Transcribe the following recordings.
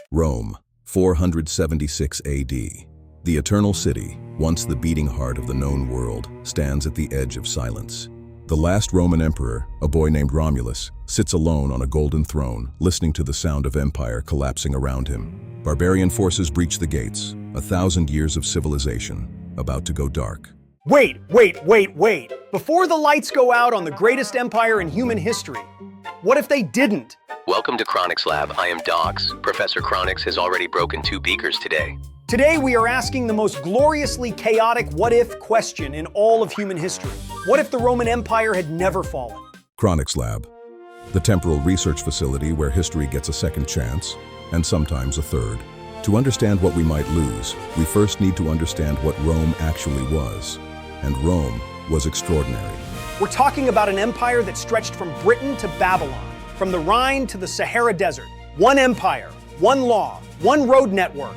Rome, 476 AD. The Eternal City, once the beating heart of the known world, stands at the edge of silence. The last Roman emperor, a boy named Romulus, sits alone on a golden throne, listening to the sound of empire collapsing around him. Barbarian forces breach the gates, 1,000 years of civilization, about to go dark. Wait! Before the lights go out on the greatest empire in human history, what if they didn't? Welcome to Chronix Lab. I am Dox. Professor Chronix has already broken 2 beakers today. Today we are asking the most gloriously chaotic what-if question in all of human history. What if the Roman Empire had never fallen? Chronix Lab, the temporal research facility where history gets a second chance, and sometimes a third. To understand what we might lose, we first need to understand what Rome actually was. And Rome was extraordinary. We're talking about an empire that stretched from Britain to Babylon, from the Rhine to the Sahara Desert. One empire, one law, one road network.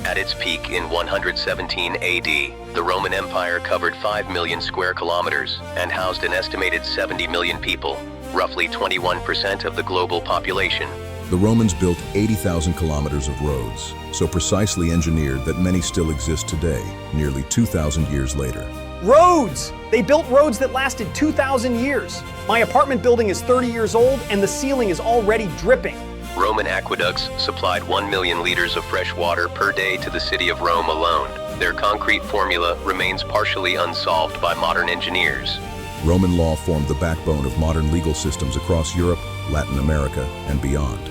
At its peak in 117 AD, the Roman Empire covered 5 million square kilometers and housed an estimated 70 million people, roughly 21% of the global population. The Romans built 80,000 kilometers of roads, so precisely engineered that many still exist today, nearly 2,000 years later. Roads! They built roads that lasted 2,000 years. My apartment building is 30 years old and the ceiling is already dripping. Roman aqueducts supplied 1 million liters of fresh water per day to the city of Rome alone. Their concrete formula remains partially unsolved by modern engineers. Roman law formed the backbone of modern legal systems across Europe, Latin America, and beyond.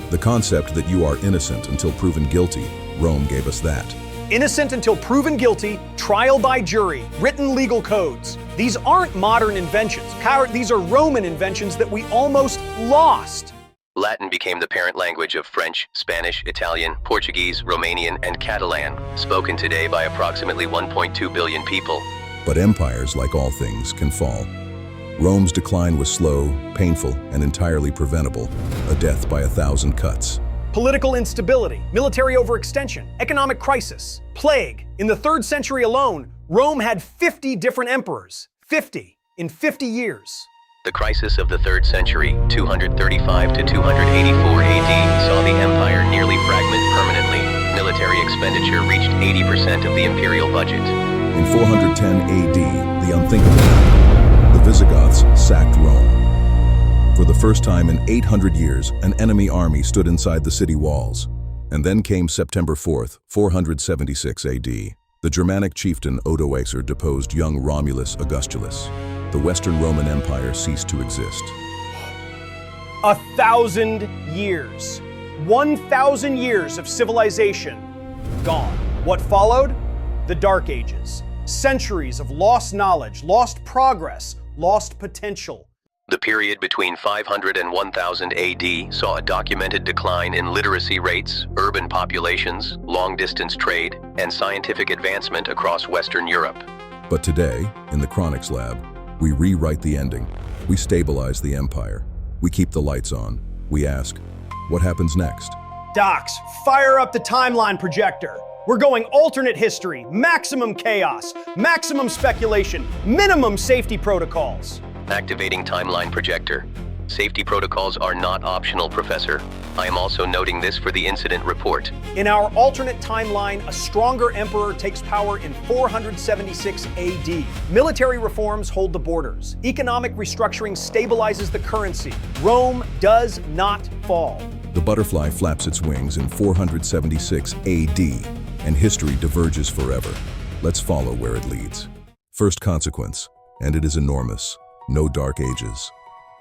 The concept that you are innocent until proven guilty, Rome gave us that. Innocent until proven guilty, trial by jury, written legal codes. These aren't modern inventions. These are Roman inventions that we almost lost. Latin became the parent language of French, Spanish, Italian, Portuguese, Romanian, and Catalan, spoken today by approximately 1.2 billion people. But empires, like all things, can fall. Rome's decline was slow, painful, and entirely preventable, a death by 1,000 cuts. Political instability, military overextension, economic crisis, plague. In the 3rd century alone, Rome had 50 different emperors. 50 in 50 years. The crisis of the 3rd century, 235 to 284 AD, saw the empire nearly fragment permanently. Military expenditure reached 80% of the imperial budget. In 410 AD, the unthinkable happened. The Visigoths sacked Rome. For the first time in 800 years, an enemy army stood inside the city walls. And then came September 4th, 476 AD. The Germanic chieftain Odoacer deposed young Romulus Augustulus. The Western Roman Empire ceased to exist. 1,000 years. 1,000 years of civilization gone. What followed? The Dark Ages. Centuries of lost knowledge, lost progress, lost potential. The period between 500 and 1000 AD saw a documented decline in literacy rates, urban populations, long-distance trade, and scientific advancement across Western Europe. But today, in the Chronix Lab, we rewrite the ending. We stabilize the empire. We keep the lights on. We ask, what happens next? Dox, fire up the timeline projector. We're going alternate history, maximum chaos, maximum speculation, minimum safety protocols. Activating timeline projector. Safety protocols are not optional, Professor. I am also noting this for the incident report. In our alternate timeline, a stronger emperor takes power in 476 AD. Military reforms hold the borders. Economic restructuring stabilizes the currency. Rome does not fall. The butterfly flaps its wings in 476 AD, and history diverges forever. Let's follow where it leads. First consequence, and it is enormous. No Dark Ages.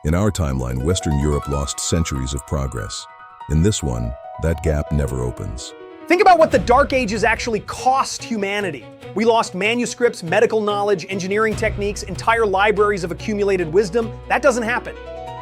In our timeline, Western Europe lost centuries of progress. In this one, that gap never opens. Think about what the Dark Ages actually cost humanity. We lost manuscripts, medical knowledge, engineering techniques, entire libraries of accumulated wisdom. That doesn't happen.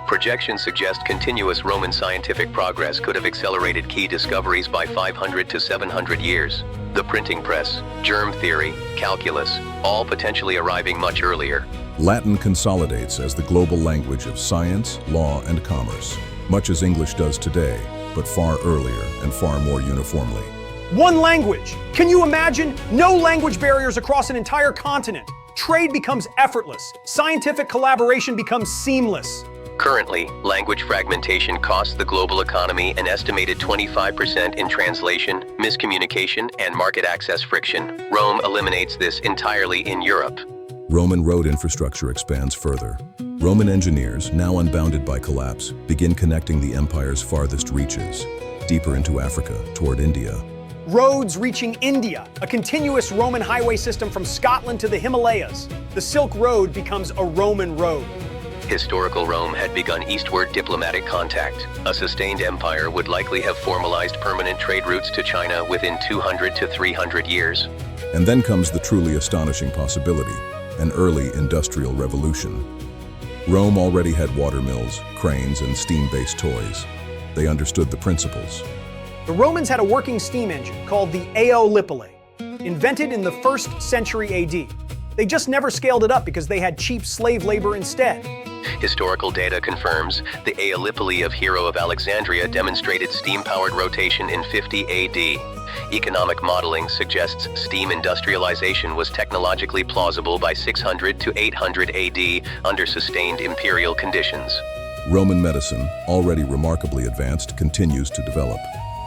Projections suggest continuous Roman scientific progress could have accelerated key discoveries by 500 to 700 years. The printing press, germ theory, calculus, all potentially arriving much earlier. Latin consolidates as the global language of science, law, and commerce, much as English does today, but far earlier and far more uniformly. One language! Can you imagine? No language barriers across an entire continent. Trade becomes effortless. Scientific collaboration becomes seamless. Currently, language fragmentation costs the global economy an estimated 25% in translation, miscommunication, and market access friction. Rome eliminates this entirely in Europe. Roman road infrastructure expands further. Roman engineers, now unbounded by collapse, begin connecting the empire's farthest reaches, deeper into Africa, toward India. Roads reaching India, a continuous Roman highway system from Scotland to the Himalayas. The Silk Road becomes a Roman road. Historical Rome had begun eastward diplomatic contact. A sustained empire would likely have formalized permanent trade routes to China within 200 to 300 years. And then comes the truly astonishing possibility, an early industrial revolution. Rome already had water mills, cranes, and steam-based toys. They understood the principles. The Romans had a working steam engine called the Aeolipile, invented in the 1st century AD. They just never scaled it up because they had cheap slave labor instead. Historical data confirms the Aeolipile of Hero of Alexandria demonstrated steam-powered rotation in 50 AD. Economic modeling suggests steam industrialization was technologically plausible by 600 to 800 AD under sustained imperial conditions. Roman medicine, already remarkably advanced, continues to develop.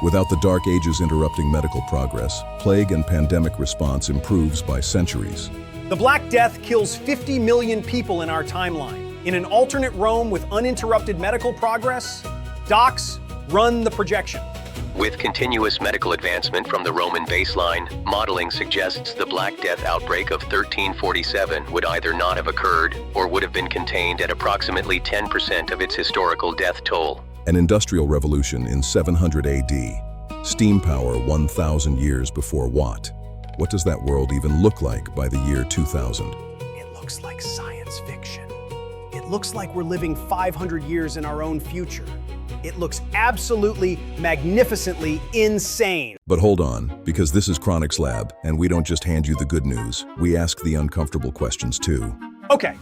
Without the Dark Ages interrupting medical progress, plague and pandemic response improves by centuries. The Black Death kills 50 million people in our timeline. In an alternate Rome with uninterrupted medical progress, docs run the projection. With continuous medical advancement from the Roman baseline, modeling suggests the Black Death outbreak of 1347 would either not have occurred or would have been contained at approximately 10% of its historical death toll. An industrial revolution in 700 AD. Steam power 1,000 years before Watt. What does that world even look like by the year 2000? It looks like science fiction. It looks like we're living 500 years in our own future. It looks absolutely, magnificently insane. But hold on, because this is Chronix Lab, and we don't just hand you the good news. We ask the uncomfortable questions too. Okay.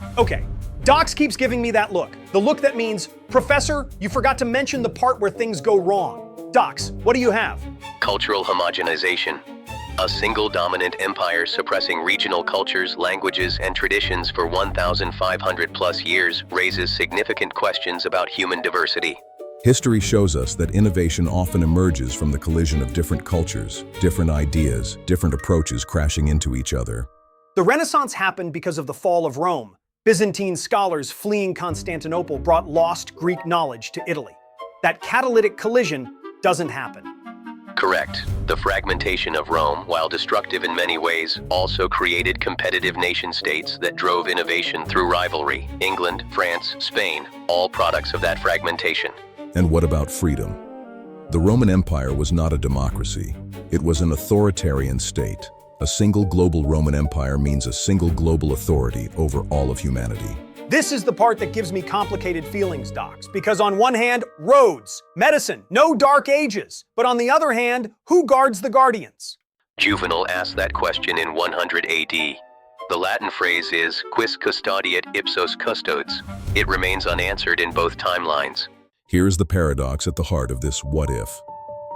Dox keeps giving me that look. The look that means, Professor, you forgot to mention the part where things go wrong. Dox, what do you have? Cultural homogenization. A single dominant empire suppressing regional cultures, languages, and traditions for 1,500 plus years raises significant questions about human diversity. History shows us that innovation often emerges from the collision of different cultures, different ideas, different approaches crashing into each other. The Renaissance happened because of the fall of Rome. Byzantine scholars fleeing Constantinople brought lost Greek knowledge to Italy. That catalytic collision doesn't happen. Correct. The fragmentation of Rome, while destructive in many ways, also created competitive nation-states that drove innovation through rivalry. England, France, Spain, all products of that fragmentation. And what about freedom? The Roman Empire was not a democracy. It was an authoritarian state. A single global Roman Empire means a single global authority over all of humanity. This is the part that gives me complicated feelings, Dox, because on one hand, roads, medicine, no dark ages, but on the other hand, who guards the guardians? Juvenal asked that question in 100 AD. The Latin phrase is quis custodiet ipsos custodes. It remains unanswered in both timelines. Here's the paradox at the heart of this what if.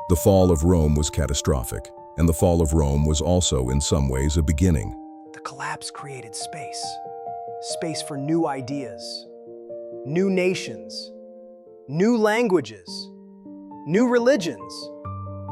The fall of Rome was catastrophic, and the fall of Rome was also in some ways a beginning. The collapse created space. Space for new ideas, new nations, new languages, new religions,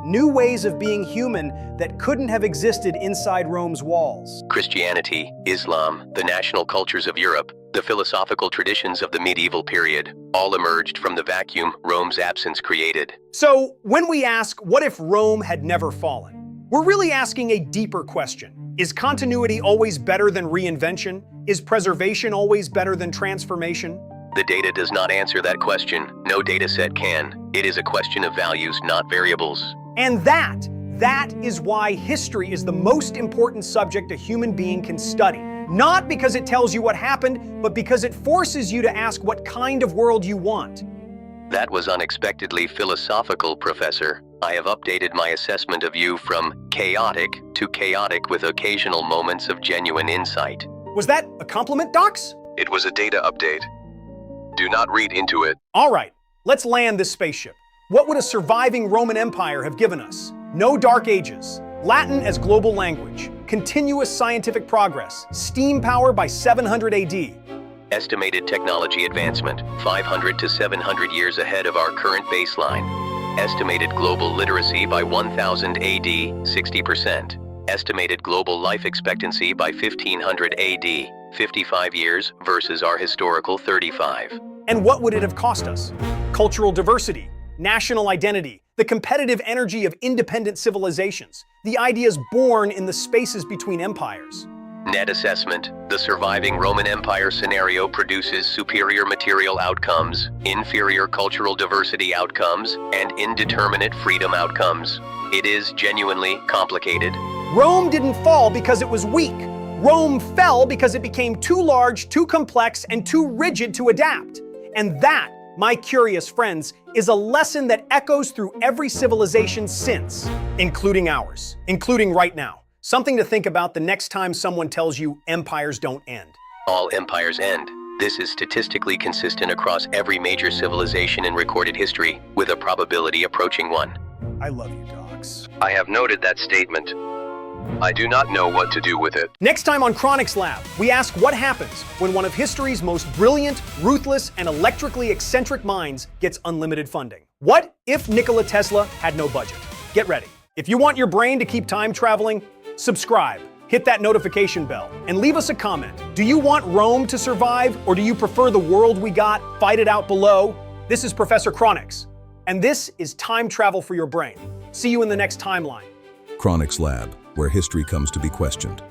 new ways of being human that couldn't have existed inside Rome's walls. Christianity, Islam, the national cultures of Europe, the philosophical traditions of the medieval period, all emerged from the vacuum Rome's absence created. So, when we ask, what if Rome had never fallen? We're really asking a deeper question. Is continuity always better than reinvention? Is preservation always better than transformation? The data does not answer that question. No data set can. It is a question of values, not variables. And that is why history is the most important subject a human being can study. Not because it tells you what happened, but because it forces you to ask what kind of world you want. That was unexpectedly philosophical, Professor. I have updated my assessment of you from chaotic to chaotic with occasional moments of genuine insight. Was that a compliment, Dox? It was a data update. Do not read into it. All right, let's land this spaceship. What would a surviving Roman Empire have given us? No dark ages, Latin as global language, continuous scientific progress, steam power by 700 AD. Estimated technology advancement, 500 to 700 years ahead of our current baseline. Estimated global literacy by 1000 AD, 60%. Estimated global life expectancy by 1500 AD, 55 years versus our historical 35. And what would it have cost us? Cultural diversity, national identity, the competitive energy of independent civilizations, the ideas born in the spaces between empires. Net assessment, the surviving Roman Empire scenario produces superior material outcomes, inferior cultural diversity outcomes, and indeterminate freedom outcomes. It is genuinely complicated. Rome didn't fall because it was weak. Rome fell because it became too large, too complex, and too rigid to adapt. And that, my curious friends, is a lesson that echoes through every civilization since, including ours, including right now. Something to think about the next time someone tells you empires don't end. All empires end. This is statistically consistent across every major civilization in recorded history, with a probability approaching 1. I love you, Dox. I have noted that statement. I do not know what to do with it. Next time on Chronix Lab, we ask what happens when one of history's most brilliant, ruthless, and electrically eccentric minds gets unlimited funding. What if Nikola Tesla had no budget? Get ready. If you want your brain to keep time traveling, subscribe, hit that notification bell, and leave us a comment. Do you want Rome to survive, or do you prefer the world we got, fight it out below? This is Professor Chronix, and this is Time Travel for Your Brain. See you in the next timeline. Chronix Lab, where history comes to be questioned.